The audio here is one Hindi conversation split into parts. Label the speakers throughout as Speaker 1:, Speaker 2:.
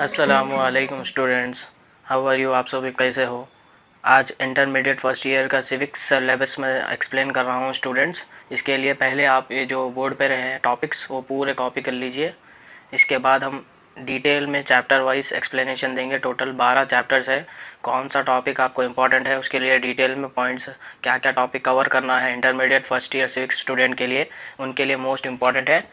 Speaker 1: अस्सलामुअलैकुम स्टूडेंट्स, हाउ आर यू। आप सभी कैसे हो। आज इंटरमीडिएट फर्स्ट ईयर का सिविक्स सिलेबस में एक्सप्लेन कर रहा हूँ स्टूडेंट्स। इसके लिए पहले आप ये जो बोर्ड पे रहे हैं टॉपिक्स वो पूरे कॉपी कर लीजिए। इसके बाद हम डिटेल में चैप्टर वाइज एक्सप्लेनेशन देंगे। टोटल 12 चैप्टर्स है। कौन सा टॉपिक आपको इम्पॉर्टेंट है उसके लिए डिटेल में पॉइंट्स, क्या क्या टॉपिक कवर करना है intermediate first year civics student के लिए, उनके लिए मोस्ट इम्पॉर्टेंट है।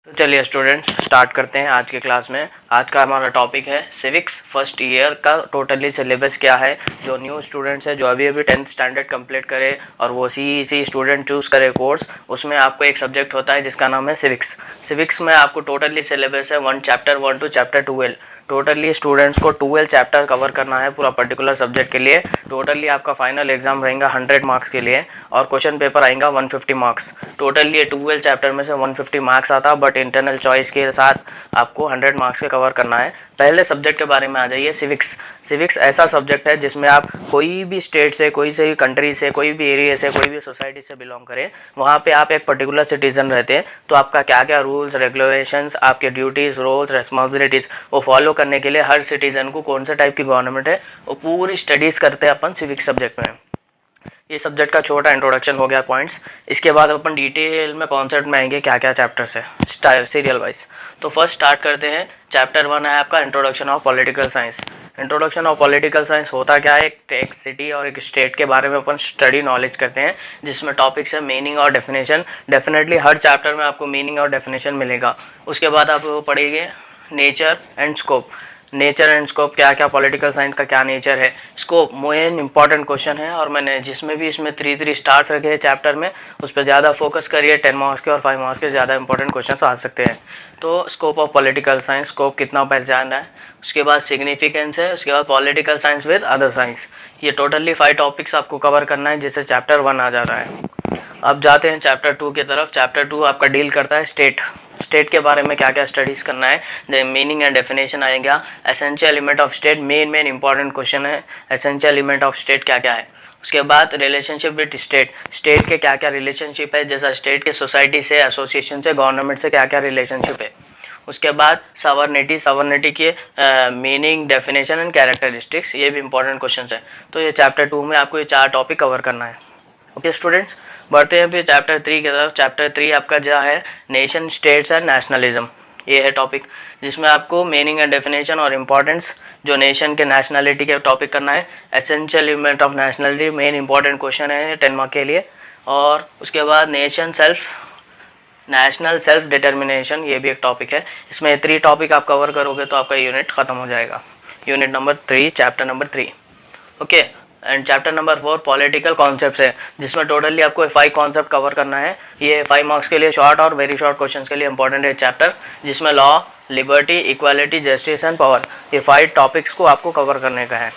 Speaker 1: तो चलिए स्टूडेंट्स स्टार्ट करते हैं आज के क्लास में। आज का हमारा टॉपिक है सिविक्स फर्स्ट ईयर का टोटली सिलेबस क्या है। जो न्यू स्टूडेंट्स है, जो अभी 10th स्टैंडर्ड कंप्लीट करे और वो सी स्टूडेंट चूज़ करे कोर्स, उसमें आपको एक सब्जेक्ट होता है जिसका नाम है सिविक्स। सिविक्स में आपको टोटली सिलेबस है chapter 1 to chapter 12। Totally students को 12 चैप्टर कवर करना है पूरा पर्टिकुलर सब्जेक्ट के लिए। टोटली आपका फाइनल एग्जाम रहेगा 100 मार्क्स के लिए और क्वेश्चन पेपर आएगा 150 मार्क्स। टोटली ये 12 चैप्टर में से 150 मार्क्स आता, बट इंटरनल चॉइस के साथ आपको 100 मार्क्स के कवर करना है। पहले सब्जेक्ट के बारे में आ जाइए। सिविक्स। सिविक्स ऐसा सब्जेक्ट है जिसमें आप कोई भी स्टेट से, कोई से भी कंट्री से, कोई भी एरिया से, कोई भी सोसाइटी से बिलोंग करें, वहाँ पे आप एक पर्टिकुलर सिटीज़न रहते हैं, तो आपका क्या क्या रूल्स रेगुलेशंस, आपके ड्यूटीज़, रोल्स, रिस्पॉन्सिबिलिटीज़ वो फॉलो करने के लिए हर सिटीज़न को कौन सा टाइप की गवर्नमेंट है वो पूरी स्टडीज़ करते हैं अपन सिविक्स सब्जेक्ट में। ये सब्जेक्ट का छोटा इंट्रोडक्शन हो गया पॉइंट्स। इसके बाद अपन डिटेल में कॉन्सेप्ट में आएंगे क्या क्या चैप्टर्स है सीरियल वाइज। तो फर्स्ट स्टार्ट करते हैं। चैप्टर 1 है आपका introduction of political science. Introduction of political science होता क्या है, एक सिटी और एक स्टेट के बारे में अपन स्टडी नॉलेज करते हैं, जिसमें टॉपिक्स है मीनिंग और डेफिनेशन। डेफिनेटली हर चैप्टर में आपको मीनिंग और डेफिनेशन मिलेगा। उसके बाद आप वो पढ़ेंगे nature and scope. Nature and scope, क्या क्या पॉलिटिकल साइंस का क्या नेचर है। स्कोप मेन इंपॉर्टेंट क्वेश्चन है और मैंने जिसमें भी इसमें 3 स्टार्स रखे हैं चैप्टर में, उस पर ज़्यादा फोकस करिए। 10 मार्क्स के और 5 मार्क्स के ज़्यादा इंपॉर्टेंट क्वेश्चन आ सकते हैं। तो scope of political science, scope कितना पहचान रहा है। उसके बाद सिग्निफिकेंस है। उसके बाद political science with other science. ये टोटली 5 टॉपिक्स आपको कवर करना है, जिससे चैप्टर 1 आ जा रहा है। अब जाते हैं चैप्टर 2 की तरफ। चैप्टर 2 आपका डील करता है स्टेट। स्टेट के बारे में क्या क्या स्टडीज़ करना है, मीनिंग एंड डेफिनेशन आएगा। Essential element of state, main important question है। एसेंशियल एलिमेंट ऑफ स्टेट क्या क्या है। उसके बाद रिलेशनशिप विद स्टेट। स्टेट के क्या क्या रिलेशनशिप है, जैसा स्टेट के सोसाइटी से, एसोसिएशन से, गवर्नमेंट से क्या क्या रिलेशनशिप है। उसके बाद सवर्निटी। सवर्निटी के मीनिंग, डेफिनेशन एंड कैरेक्टरिस्टिक्स, ये भी इंपॉर्टेंट क्वेश्चन है। तो ये चैप्टर 2 में आपको ये 4 टॉपिक कवर करना है। ओके स्टूडेंट्स, बढ़ते हैं फिर चैप्टर 3 की तरफ। चैप्टर 3 आपका जो है नेशन, स्टेट्स एंड नेशनलिज्म। ये है टॉपिक जिसमें आपको मीनिंग एंड डेफिनेशन और इम्पोर्टेंस, जो नेशन के नेशनलिटी के टॉपिक करना है। Essential element of nationality, main important question है 10 मार्क के लिए। और उसके बाद नेशनल सेल्फ डिटर्मिनेशन, ये भी एक टॉपिक है। इसमें 3 टॉपिक आप कवर करोगे तो आपका यूनिट ख़त्म हो जाएगा। Unit number 3, chapter number 3। Okay. And chapter number 4 political concepts है, जिसमें टोटली आपको 5 कॉन्सेप्ट कवर करना है। ये 5 मार्क्स के लिए शॉर्ट और वेरी शॉर्ट क्वेश्चंस के लिए इंपॉर्टेंट है चैप्टर, जिसमें law, liberty, equality, justice and power, ये 5 टॉपिक्स को आपको कवर करने का है।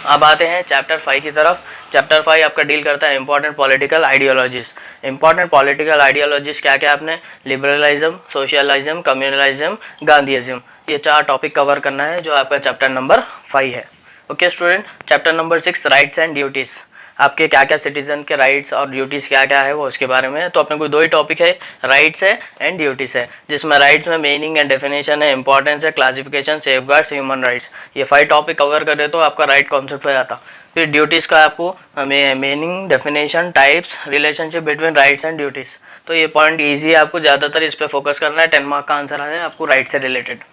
Speaker 1: अब आते हैं चैप्टर 5 की तरफ। चैप्टर 5 आपका डील करता है important political ideologies. Important political ideologies क्या क्या आपने, लिबरलिज्म, सोशलिज्म, कम्युनलिज्म, गांधीइज्म, ये 4 टॉपिक कवर करना है, जो आपका चैप्टर नंबर 5 है। Okay student, chapter number 6 rights and duties. आपके क्या क्या सिटीजन के राइट्स और ड्यूटीज़ क्या क्या है वो उसके बारे में। तो अपने को 2 ही टॉपिक है, राइट्स है एंड ड्यूटीज़ है, जिसमें राइट्स में मीनिंग एंड डेफिनेशन है, इंपॉर्टेंस है, क्लासिफिकेशन, सेफगार्ड्स, ह्यूमन राइट्स। ये 5 टॉपिक कवर करे तो आपका राइट कॉन्सेप्ट हो जाता। फिर ड्यूटीज़ का आपको meaning, definition, types, relationship between rights and duties. तो ये पॉइंट ईजी है, आपको ज़्यादातर इस पर फोकस करना है। 10 मार्क का आंसर है आपको राइट से रिलेटेड।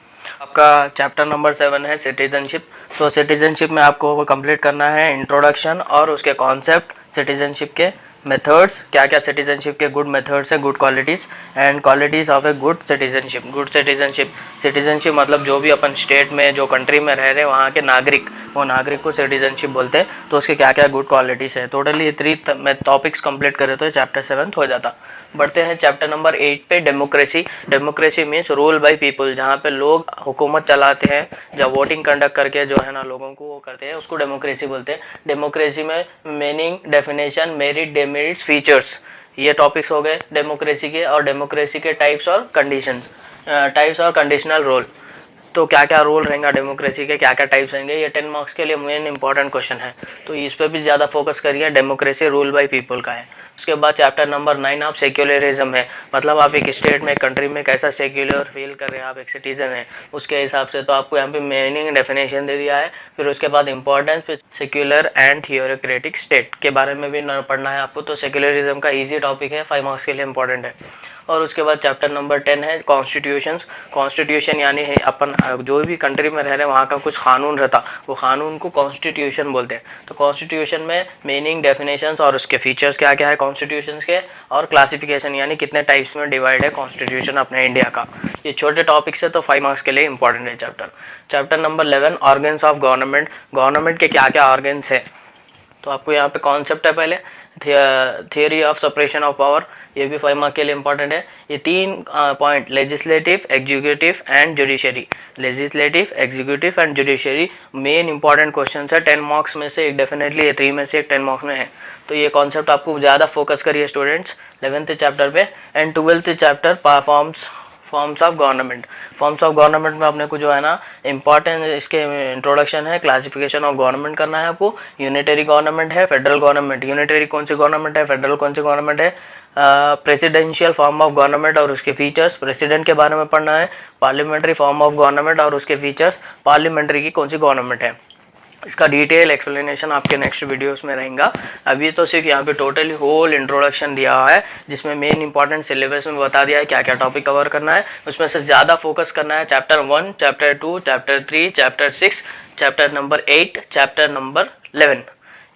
Speaker 1: आपका चैप्टर नंबर 7 है सिटीजनशिप। तो सिटीजनशिप में आपको वो कंप्लीट करना है इंट्रोडक्शन और उसके कॉन्सेप्ट, सिटीजनशिप के मेथड्स, क्या क्या सिटीजनशिप के गुड मेथड्स है, good qualities and qualities of a good citizenship. Good citizenship, citizenship मतलब जो भी अपन स्टेट में, जो कंट्री में रह रहे हैं वहाँ के नागरिक, वो नागरिक को सिटीजनशिप बोलते हैं। तो उसके क्या क्या गुड क्वालिटीज़ है। टोटली ये 3 टॉपिक्स कंप्लीट करे तो चैप्टर 7 हो जाता। बढ़ते हैं चैप्टर नंबर 8 पे, democracy. Democracy means rule by people, जहाँ पे लोग हुकूमत चलाते हैं, जब वोटिंग कंडक्ट करके जो है ना लोगों को वो करते हैं, उसको डेमोक्रेसी बोलते हैं। डेमोक्रेसी में मीनिंग, डेफिनेशन, मेरिट, डेमेरिट्स, फीचर्स, ये टॉपिक्स हो गए डेमोक्रेसी के। और डेमोक्रेसी के टाइप्स और कंडीशन, टाइप्स और कंडीशनल रोल। तो क्या क्या रोल रहेगा डेमोक्रेसी के, क्या क्या टाइप्स रहेंगे, ये 10 मार्क्स के लिए मेन इंपॉर्टेंट क्वेश्चन है। तो इस पर भी ज़्यादा फोकस करिए। डेमोक्रेसी रूल बाय पीपल का है। उसके बाद चैप्टर नंबर 9 आप सेक्युलरिज्म है, मतलब आप एक स्टेट में, कंट्री में कैसा सेक्युलर फील कर रहे हैं, आप एक सिटीजन हैं उसके हिसाब से। तो आपको यहाँ पे मीनिंग डेफिनेशन दे दिया है। फिर उसके बाद importance secular and theocratic state के बारे में भी पढ़ना है आपको। तो सेक्युलरिज्म का ईजी टॉपिक है, 5 मार्क्स के लिए इंपॉर्टेंट है। और उसके बाद चैप्टर नंबर 10 है कॉन्स्टिट्यूशंस। कॉन्स्टिट्यूशन यानी है अपन जो भी कंट्री में रह रहे हैं वहाँ का कुछ कानून रहता, वो कानून को कॉन्स्टिट्यूशन बोलते हैं। तो कॉन्स्टिट्यूशन में मीनिंग, डेफिनेशंस और उसके फीचर्स क्या क्या है कॉन्स्टिट्यूशंस के, और क्लासिफिकेशन यानी कितने टाइप्स में डिवाइड है कॉन्स्टिट्यूशन अपने इंडिया का। ये छोटे टॉपिक्स है तो 5 मार्क्स के लिए इंपॉर्टेंट है chapter. Chapter number 11 organs of government. Government के क्या क्या ऑर्गन्स है, तो आपको यहाँ पे कॉन्सेप्ट है पहले theory of separation of power, ये भी 5 मार्क के लिए इंपॉर्टेंट है। ये 3 point legislative, executive and judiciary, legislative, executive and judiciary main important question है। 10 मार्क्स में से एक डेफिनेटली, ये 3 में से एक 10 मार्क्स में है। तो ये कॉन्सेप्ट आपको ज़्यादा फोकस करिए स्टूडेंट्स 11th चैप्टर पे। And 12th chapter forms of government. Forms of government में अपने को जो है ना इंपॉर्टेंट इसके इंट्रोडक्शन है, क्लासिफिकेशन ऑफ गवर्नमेंट करना है आपको। यूनिटरी गवर्नमेंट है, फेडरल गवर्नमेंट। यूनिटरी कौन सी गवर्नमेंट है, फेडरल कौन सी गवर्नमेंट है, प्रेसिडेंशियल फॉर्म ऑफ गवर्नमेंट और उसके फीचर्स, प्रेसिडेंट के बारे में पढ़ना है। पार्लियामेंट्री फॉर्म ऑफ गवर्नमेंट और उसके फीचर्स, पार्लियामेंट्री की कौन सी गवर्नमेंट है। इसका डिटेल एक्सप्लेनेशन आपके नेक्स्ट वीडियोस में रहेगा। अभी तो सिर्फ यहाँ पे टोटली होल इंट्रोडक्शन दिया हुआ है, जिसमें मेन इंपॉर्टेंट सिलेबस में बता दिया है क्या क्या टॉपिक कवर करना है। उसमें से ज़्यादा फोकस करना है chapter 1, chapter 2, chapter 3, chapter 6, chapter number 8, chapter number 11।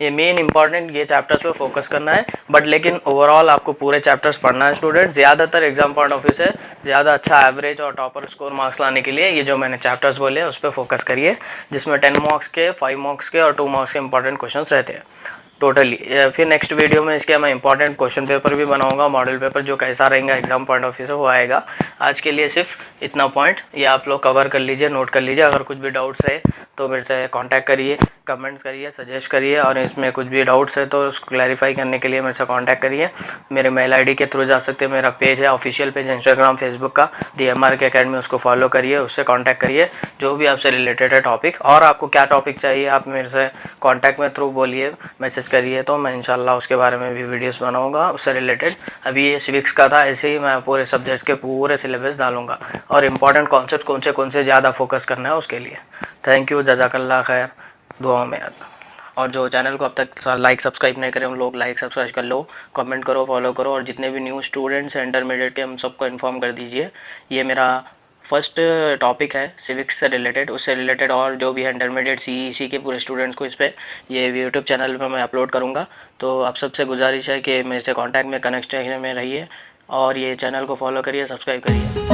Speaker 1: ये मेन इंपॉर्टेंट ये चैप्टर्स पे फोकस करना है। बट लेकिन ओवरऑल आपको पूरे चैप्टर्स पढ़ना है स्टूडेंट। ज़्यादातर एग्जाम पॉइंट ऑफ व्यू से ज़्यादा अच्छा एवरेज और टॉपर स्कोर मार्क्स लाने के लिए ये जो मैंने चैप्टर्स बोले उस पर फोकस करिए, जिसमें 10 मार्क्स के, 5 मार्क्स के और 2 मार्क्स के इंपॉर्टेंट क्वेश्चन रहते हैं टोटली। फिर नेक्स्ट वीडियो में इसके मैं इंपॉर्टेंट क्वेश्चन पेपर भी बनाऊंगा, मॉडल पेपर जो कैसा रहेगा एग्जाम पॉइंट ऑफ व्यू से वो आएगा। आज के लिए सिर्फ इतना पॉइंट ये आप लोग कवर कर लीजिए, नोट कर लीजिए। अगर कुछ भी डाउट्स रहे तो मेरे से कांटेक्ट करिए, कमेंट्स करिए, सजेस्ट करिए, और इसमें कुछ भी डाउट्स है तो उसको क्लैरिफाई करने के लिए मेरे से कांटेक्ट करिए। मेरे मेल आईडी के थ्रू जा सकते हैं। मेरा पेज है ऑफिशियल पेज इंस्टाग्राम, फेसबुक का DMRK अकेडमी, उसको फॉलो करिए, उससे कांटेक्ट करिए जो भी आपसे रिलेटेड है टॉपिक। और आपको क्या टॉपिक चाहिए आप मेरे से कांटेक्ट में थ्रू बोलिए, मैसेज करिए, तो मैं इंशाल्लाह उसके बारे में भी वीडियोस बनाऊंगा उससे रिलेटेड। अभी ये सिविक्स का था, ऐसे ही मैं पूरे सब्जेक्ट्स के पूरे सिलेबस डालूंगा और इंपॉर्टेंट कॉन्सेप्ट कौन से ज़्यादा फोकस करना है उसके लिए। थैंक यू, जज़ाकल्लाह खैर, दुआ में याद। और जो चैनल को अब तक लाइक सब्सक्राइब नहीं करें उन लोग लाइक सब्सक्राइब कर लो, कमेंट करो, फॉलो करो, और जितने भी न्यू स्टूडेंट्स हैं इंटरमीडिएट के हम सबको इन्फॉर्म कर दीजिए। ये मेरा फर्स्ट टॉपिक है सिविक्स से रिलेटेड, उससे रिलेटेड और जो भी है इंटरमीडिएट CEC के पूरे स्टूडेंट्स को इस पर ये यूट्यूब चैनल पर मैं अपलोड करूँगा। तो आप सबसे गुजारिश है कि मेरे से कॉन्टैक्ट में, कनेक्शन में रहिए और ये चैनल को फॉलो करिए, सब्सक्राइब करिए।